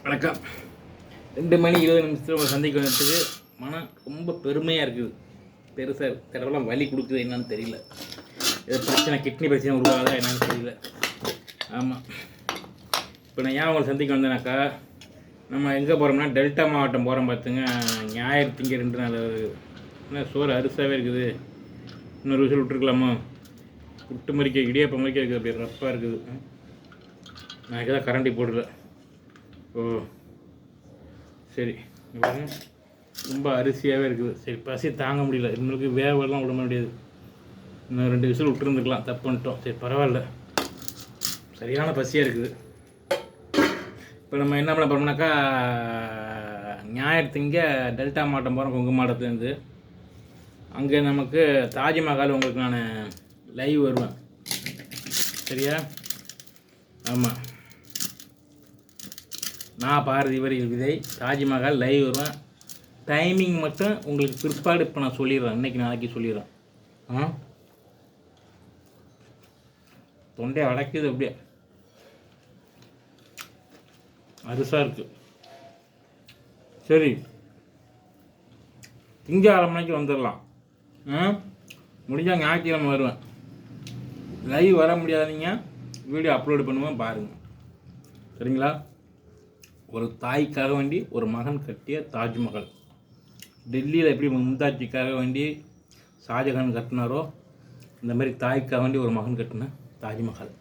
வணக்கம். 2:20 உங்களை சந்திக்க வந்ததுக்கு மனம் ரொம்ப பெருமையாக இருக்குது. பெருசாக தடவைலாம் வலி கொடுக்குது என்னன்னு தெரியல. ஏதோ பிரச்சனை, கிட்னி பிரச்சனை உருவாகுதா என்னன்னு தெரியல. ஆமாம், இப்போ நான் ஏன் உங்களை சந்திக்க வந்தேனாக்கா, நம்ம எங்கே போகிறோம்னா டெல்டா மாவட்டம் போகிறோம் பார்த்துங்க. ஞாயிறு திங்க 2 நாள் என்ன சோறு அரிசாகவே இருக்குது. இன்னொரு விஷயம் விட்டுருக்கலாமா? புட்டு மறிக்க இடியாப்பம் மறிக்க இருக்குது, அப்படி ரப்பாக இருக்குது. நான் தான் கரண்டி போடல. ஓ சரி, ரொம்ப அரிசியாகவே இருக்குது. சரி, பசி தாங்க முடியல. இன்னொருக்கு வேவெல்லாம் விட முடியாது. இன்னும் 2 விசில் விட்டுருந்துக்கலாம், தப்பு பண்ணிட்டோம். சரி பரவாயில்ல, சரியான பசியாக இருக்குது. இப்போ நம்ம என்ன பண்ண போகிறோம்னாக்கா, ஞாயிறு திங்க டெல்டா மாவட்டம் போகிறோம், கொங்கு மாவட்டத்துலேருந்து. அங்கே நமக்கு தாஜ்மஹால் உங்களுக்கு நான் லைவ் வருவேன், சரியா? ஆமாம், நான் பாரதி வரிகள் விதை தாஜ்மஹால் லைவ் வருவேன். டைமிங் மட்டும் உங்களுக்கு பிற்பாடு இப்போ நான் சொல்லிடுறேன், இன்றைக்கி நாளைக்கு சொல்லிடுறேன். தொண்டை அடைக்குது, அப்படியே அரிசாக இருக்குது. சரி, திங்க 6 மணிக்கு வந்துடலாம். முடிஞ்சால் ஞாயிற்றுக்கிழமை வருவேன். லைவ் வர முடியாதீங்க, வீடியோ அப்லோடு பண்ணுவேன், பாருங்கள், சரிங்களா? ஒரு தாய்க்காக வேண்டி ஒரு மகன் கட்டிய தாஜ்மஹால். டெல்லியில் எப்படி மும்தாஜிக்காக வேண்டி ஷாஜகான் கட்டினாரோ, இந்த மாதிரி தாய்க்காக வேண்டி ஒரு மகன் கட்டின தாஜ்மஹால்.